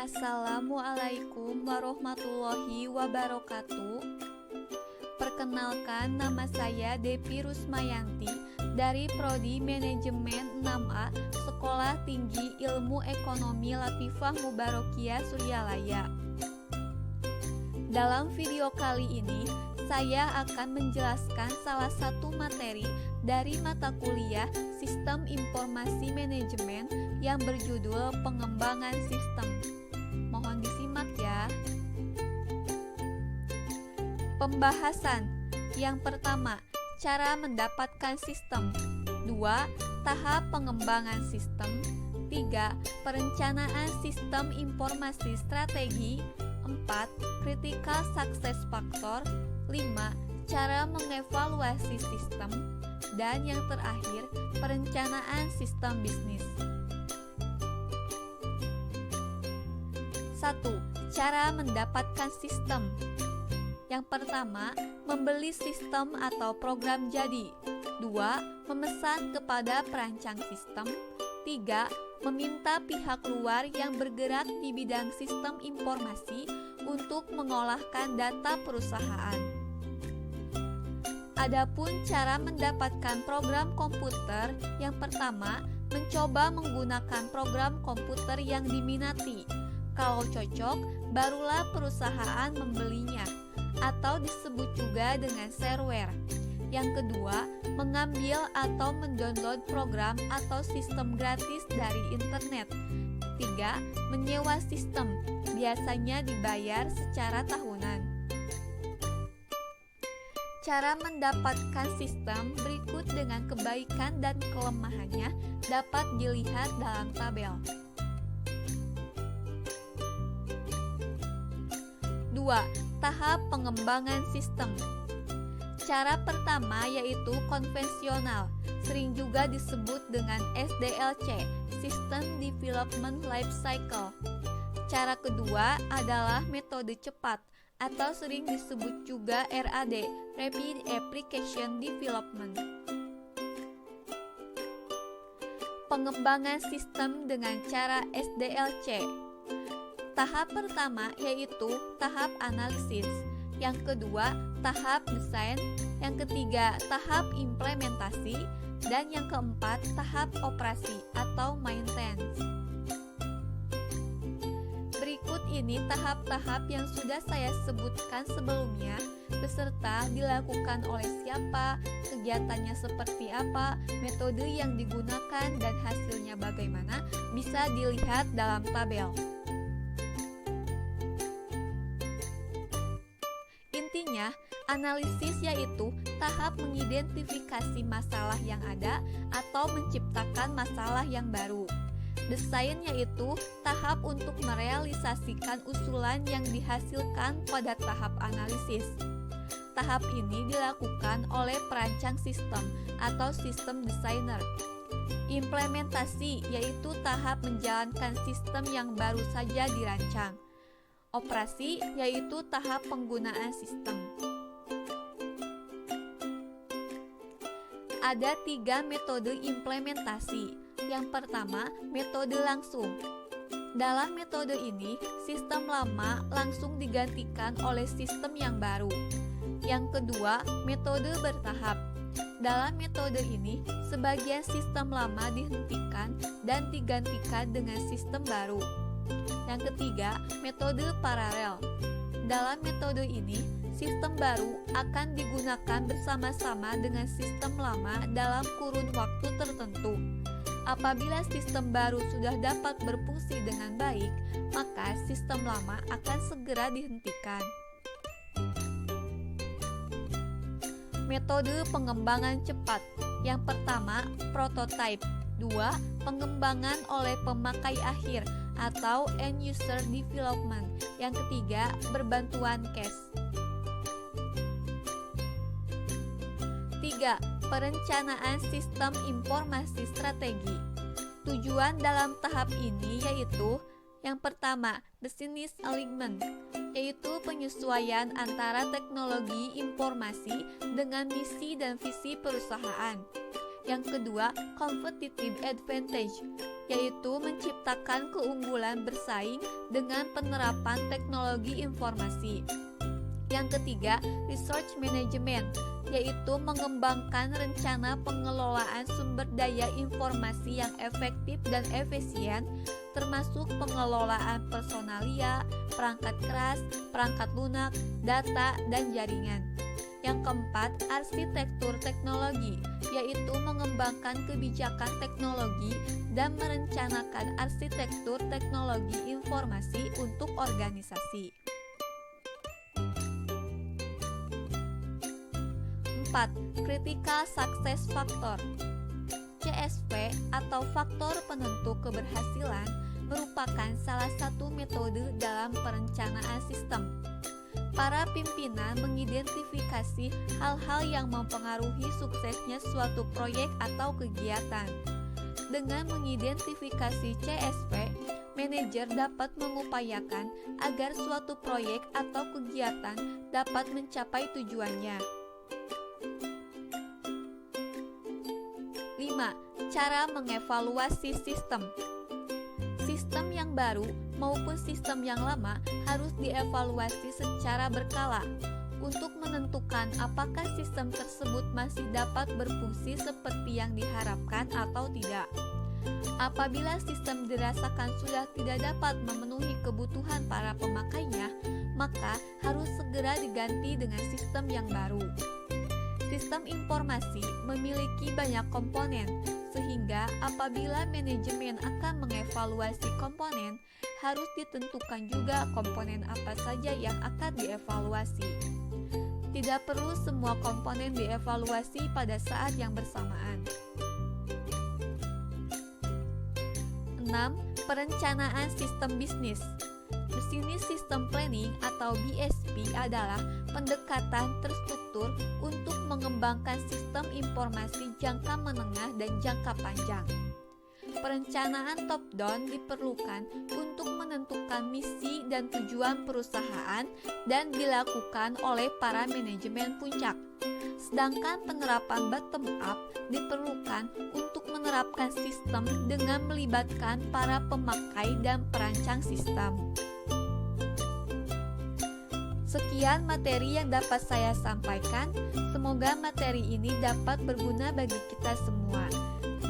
Assalamualaikum warahmatullahi wabarakatuh. Perkenalkan, nama saya Devi Rusmayanti dari Prodi Manajemen 6A Sekolah Tinggi Ilmu Ekonomi Latifah Mubarakiyah Suryalaya. Dalam video kali ini, saya akan menjelaskan salah satu materi dari mata kuliah Sistem Informasi Manajemen yang berjudul Pengembangan Sistem. Mohon disimak ya. Pembahasan. Yang pertama, cara mendapatkan sistem. 2. Tahap pengembangan sistem. 3. Perencanaan sistem informasi strategi. 4. Critical success factor. 5. Cara mengevaluasi sistem. Dan yang terakhir, perencanaan sistem bisnis. 1. Cara mendapatkan sistem. Yang pertama, membeli sistem atau program jadi. 2. Memesan kepada perancang sistem. 3. Meminta pihak luar yang bergerak di bidang sistem informasi untuk mengolahkan data perusahaan. Adapun cara mendapatkan program komputer, yang pertama, mencoba menggunakan program komputer yang diminati. Kalau cocok, barulah perusahaan membelinya, atau disebut juga dengan shareware. Yang kedua, mengambil atau mendownload program atau sistem gratis dari internet. 3. Menyewa sistem, biasanya dibayar secara tahunan. Cara mendapatkan sistem berikut dengan kebaikan dan kelemahannya dapat dilihat dalam tabel. 2. Tahap pengembangan sistem. Cara pertama yaitu konvensional, sering juga disebut dengan SDLC, System Development Life Cycle. Cara kedua adalah metode cepat, atau sering disebut juga RAD, Rapid Application Development. Pengembangan sistem dengan cara SDLC. Tahap pertama yaitu tahap analisis, yang kedua tahap desain, yang ketiga tahap implementasi, dan yang keempat tahap operasi atau maintenance. Berikut ini tahap-tahap yang sudah saya sebutkan sebelumnya, beserta dilakukan oleh siapa, kegiatannya seperti apa, metode yang digunakan, dan hasilnya bagaimana, bisa dilihat dalam tabel. Intinya, analisis yaitu tahap mengidentifikasi masalah yang ada atau menciptakan masalah yang baru. Desain yaitu tahap untuk merealisasikan usulan yang dihasilkan pada tahap analisis. Tahap ini dilakukan oleh perancang sistem atau sistem designer. Implementasi yaitu tahap menjalankan sistem yang baru saja dirancang. Operasi yaitu tahap penggunaan sistem. Ada 3 metode implementasi. Yang pertama, metode langsung. Dalam metode ini, sistem lama langsung digantikan oleh sistem yang baru. Yang kedua, metode bertahap. Dalam metode ini, sebagian sistem lama dihentikan dan digantikan dengan sistem baru. Yang ketiga, metode paralel. Dalam metode ini, sistem baru akan digunakan bersama-sama dengan sistem lama dalam kurun waktu tertentu. Apabila sistem baru sudah dapat berfungsi dengan baik, maka sistem lama akan segera dihentikan. Metode pengembangan cepat. Yang pertama, prototype. 2. Pengembangan oleh pemakai akhir atau end user development. Yang ketiga, berbantuan case. 3. Perencanaan sistem informasi strategi. Tujuan dalam tahap ini yaitu yang pertama, business alignment, yaitu penyesuaian antara teknologi informasi dengan misi dan visi perusahaan. Yang kedua, competitive advantage, yaitu menciptakan keunggulan bersaing dengan penerapan teknologi informasi. Yang ketiga, resource management, yaitu mengembangkan rencana pengelolaan sumber daya informasi yang efektif dan efisien, termasuk pengelolaan personalia, perangkat keras, perangkat lunak, data, dan jaringan. Yang keempat, arsitektur teknologi, yaitu mengembangkan kebijakan teknologi dan merencanakan arsitektur teknologi informasi untuk organisasi. 4. Critical Success Factor. CSF atau faktor penentu keberhasilan merupakan salah satu metode dalam perencanaan sistem. Para pimpinan mengidentifikasi hal-hal yang mempengaruhi suksesnya suatu proyek atau kegiatan. Dengan mengidentifikasi CSF, manajer dapat mengupayakan agar suatu proyek atau kegiatan dapat mencapai tujuannya. 5. Cara mengevaluasi sistem. Sistem yang baru maupun sistem yang lama harus dievaluasi secara berkala untuk menentukan apakah sistem tersebut masih dapat berfungsi seperti yang diharapkan atau tidak. Apabila sistem dirasakan sudah tidak dapat memenuhi kebutuhan para pemakainya, maka harus segera diganti dengan sistem yang baru. Sistem informasi memiliki banyak komponen, sehingga apabila manajemen akan mengevaluasi komponen, harus ditentukan juga komponen apa saja yang akan dievaluasi. Tidak perlu semua komponen dievaluasi pada saat yang bersamaan. 6. Perencanaan sistem bisnis. Business System Planning atau BSP adalah pendekatan terstruktur untuk mengembangkan sistem informasi jangka menengah dan jangka panjang. Perencanaan top-down diperlukan untuk menentukan misi dan tujuan perusahaan dan dilakukan oleh para manajemen puncak. Sedangkan penerapan bottom-up diperlukan untuk menerapkan sistem dengan melibatkan para pemakai dan perancang sistem. Sekian materi yang dapat saya sampaikan. Semoga materi ini dapat berguna bagi kita semua.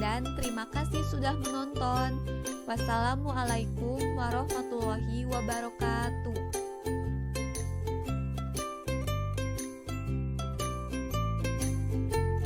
Dan terima kasih sudah menonton. Wassalamualaikum warahmatullahi wabarakatuh.